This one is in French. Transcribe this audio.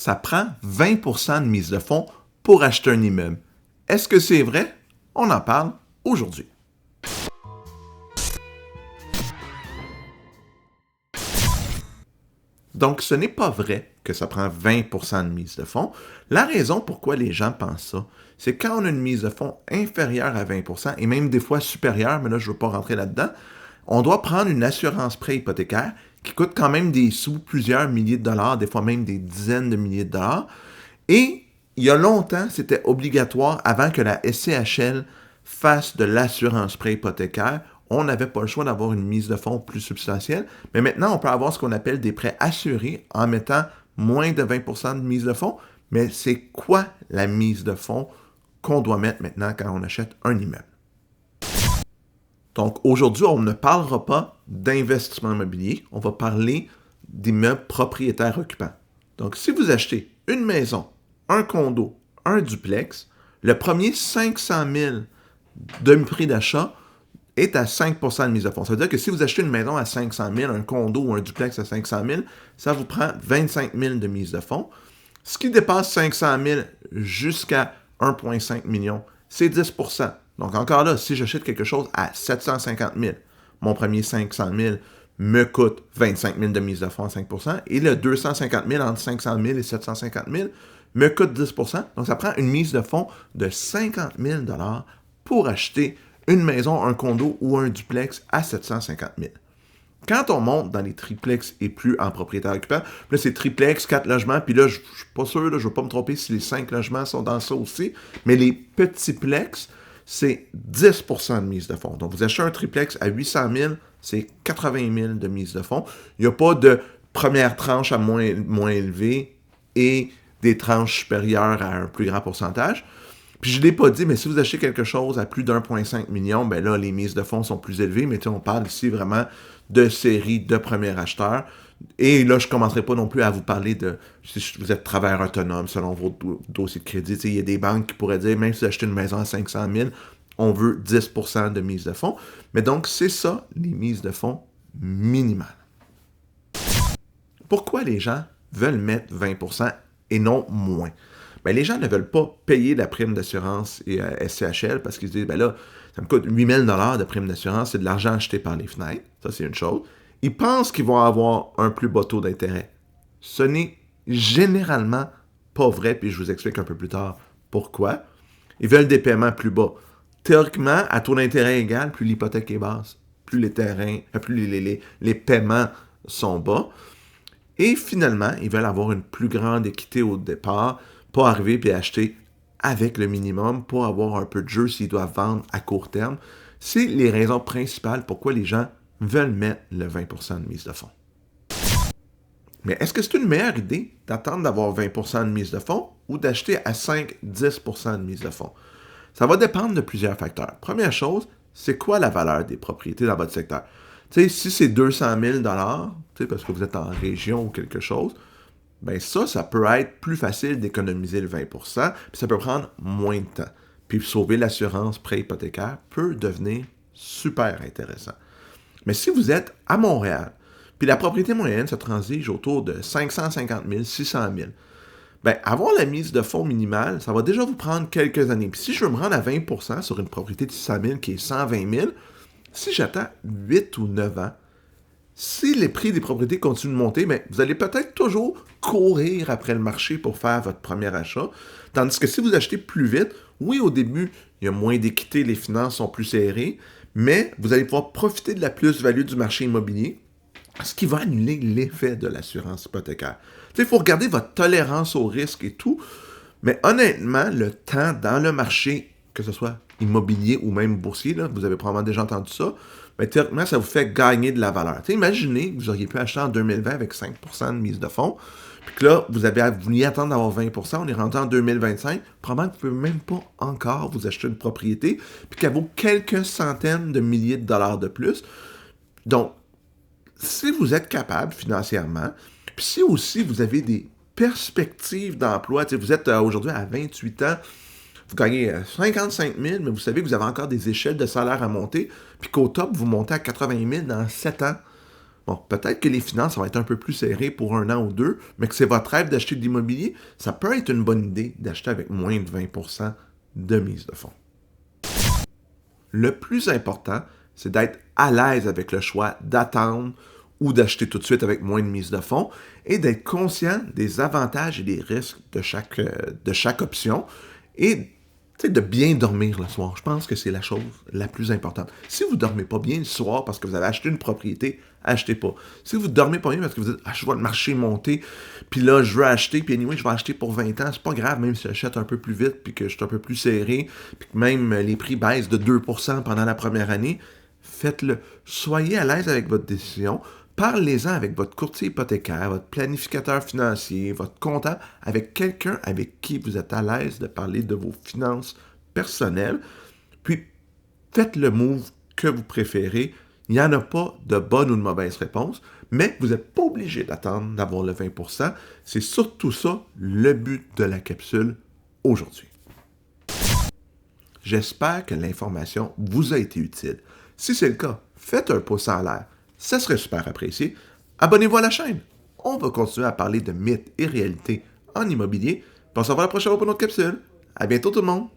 ça prend 20% de mise de fonds pour acheter un immeuble. Est-ce que c'est vrai? On en parle aujourd'hui. Donc, ce n'est pas vrai que ça prend 20% de mise de fonds. La raison pourquoi les gens pensent ça, c'est quand on a une mise de fonds inférieure à 20%, et même des fois supérieure, mais là, je ne veux pas rentrer là-dedans, on doit prendre une assurance prêt hypothécaire qui coûte quand même des sous, plusieurs milliers de dollars, des fois même des dizaines de milliers de dollars. Et il y a longtemps, c'était obligatoire avant que la SCHL fasse de l'assurance prêt hypothécaire. On n'avait pas le choix d'avoir une mise de fonds plus substantielle. Mais maintenant, on peut avoir ce qu'on appelle des prêts assurés en mettant moins de 20% de mise de fonds. Mais c'est quoi la mise de fonds qu'on doit mettre maintenant quand on achète un immeuble? Donc aujourd'hui, on ne parlera pas d'investissement immobilier. On va parler d'immeubles propriétaires occupants. Donc si vous achetez une maison, un condo, un duplex, le premier 500 000 de prix d'achat est à 5% de mise de fonds. Ça veut dire que si vous achetez une maison à 500 000, un condo ou un duplex à 500 000, ça vous prend 25 000 de mise de fonds. Ce qui dépasse 500 000 jusqu'à 1,5 million, c'est 10%. Donc encore là, si j'achète quelque chose à 750 000, mon premier 500 000 me coûte 25 000 de mise de fonds à 5%, et le 250 000 entre 500 000 et 750 000 me coûte 10%. Donc ça prend une mise de fonds de 50 000 pour acheter une maison, un condo ou un duplex à 750 000. Quand on monte dans les triplex et plus en propriétaire occupant, là c'est triplex, 4 logements, puis là je ne suis pas sûr, là, je ne veux pas me tromper si les 5 logements sont dans ça aussi, mais les petits plex, c'est 10% de mise de fonds. Donc vous achetez un triplex à 800 000, c'est 80 000 de mise de fonds. Il n'y a pas de première tranche à moins élevée et des tranches supérieures à un plus grand pourcentage. Puis je ne l'ai pas dit, mais si vous achetez quelque chose à plus d'1,5 million, ben là, les mises de fonds sont plus élevées, mais on parle ici vraiment de séries de premiers acheteurs. Et là, je ne commencerai pas non plus à vous parler de si vous êtes travailleur autonome selon votre dossier de crédit. Il y a des banques qui pourraient dire, même si vous achetez une maison à 500 000, on veut 10% de mise de fonds. Mais donc, c'est ça, les mises de fonds minimales. Pourquoi les gens veulent mettre 20% et non moins? Ben, les gens ne veulent pas payer la prime d'assurance et SCHL parce qu'ils se disent, ben là, ça me coûte 8 000 de prime d'assurance, c'est de l'argent acheté par les fenêtres. Ça, c'est une chose. Ils pensent qu'ils vont avoir un plus bas taux d'intérêt. Ce n'est généralement pas vrai, puis je vous explique un peu plus tard pourquoi. Ils veulent des paiements plus bas. Théoriquement, à taux d'intérêt égal, plus l'hypothèque est basse, plus les paiements sont bas. Et finalement, ils veulent avoir une plus grande équité au départ, pas arriver et acheter avec le minimum pour avoir un peu de jeu s'ils doivent vendre à court terme. C'est les raisons principales pourquoi les gens veulent mettre le 20% de mise de fonds. Mais est-ce que c'est une meilleure idée d'attendre d'avoir 20% de mise de fonds ou d'acheter à 5-10% de mise de fonds? Ça va dépendre de plusieurs facteurs. Première chose, c'est quoi la valeur des propriétés dans votre secteur? T'sais, si c'est 200 000 parce que vous êtes en région ou quelque chose, ben ça peut être plus facile d'économiser le 20%, puis ça peut prendre moins de temps. Puis sauver l'assurance prêt hypothécaire peut devenir super intéressant. Mais si vous êtes à Montréal, puis la propriété moyenne se transige autour de 550 000, 600 000, ben avoir la mise de fonds minimale, ça va déjà vous prendre quelques années. Puis si je veux me rendre à 20% sur une propriété de 600 000 qui est 120 000, si j'attends 8 ou 9 ans, si les prix des propriétés continuent de monter, ben, vous allez peut-être toujours courir après le marché pour faire votre premier achat. Tandis que si vous achetez plus vite, oui, au début, il y a moins d'équité, les finances sont plus serrées, mais vous allez pouvoir profiter de la plus-value du marché immobilier, ce qui va annuler l'effet de l'assurance hypothécaire. Il faut regarder votre tolérance au risque et tout, mais honnêtement, le temps dans le marché, que ce soit immobilier ou même boursier, là, vous avez probablement déjà entendu ça, mais théoriquement, ça vous fait gagner de la valeur. Imaginez que vous auriez pu acheter en 2020 avec 5% de mise de fonds, puis que là, vous vouliez attendre d'avoir 20%, on est rendu en 2025, probablement que vous ne pouvez même pas encore vous acheter une propriété, puis qu'elle vaut quelques centaines de milliers de dollars de plus. Donc, si vous êtes capable financièrement, puis si aussi vous avez des perspectives d'emploi, vous êtes aujourd'hui à 28 ans, vous gagnez 55 000, mais vous savez que vous avez encore des échelles de salaire à monter, puis qu'au top, vous montez à 80 000 dans 7 ans. Bon, peut-être que les finances vont être un peu plus serrées pour un an ou deux, mais que c'est votre rêve d'acheter de l'immobilier, ça peut être une bonne idée d'acheter avec moins de 20% de mise de fonds. Le plus important, c'est d'être à l'aise avec le choix d'attendre ou d'acheter tout de suite avec moins de mise de fonds et d'être conscient des avantages et des risques de chaque option et de bien dormir le soir. Je pense que c'est la chose la plus importante. Si vous ne dormez pas bien le soir parce que vous avez acheté une propriété, achetez pas. Si vous ne dormez pas bien parce que vous dites je vois le marché monter, puis là, je veux acheter, puis anyway, je vais acheter pour 20 ans, c'est pas grave, même si j'achète un peu plus vite, puis que je suis un peu plus serré, puis que même les prix baissent de 2% pendant la première année, faites-le. Soyez à l'aise avec votre décision. Parlez-en avec votre courtier hypothécaire, votre planificateur financier, votre comptable, avec quelqu'un avec qui vous êtes à l'aise de parler de vos finances personnelles. Puis, faites le move que vous préférez. Il n'y en a pas de bonne ou de mauvaise réponse, mais vous n'êtes pas obligé d'attendre d'avoir le 20%. C'est surtout ça le but de la capsule aujourd'hui. J'espère que l'information vous a été utile. Si c'est le cas, faites un pouce en l'air. Ça serait super apprécié. Abonnez-vous à la chaîne. On va continuer à parler de mythes et réalités en immobilier. Puis on se revoit la prochaine fois pour notre capsule. À bientôt tout le monde!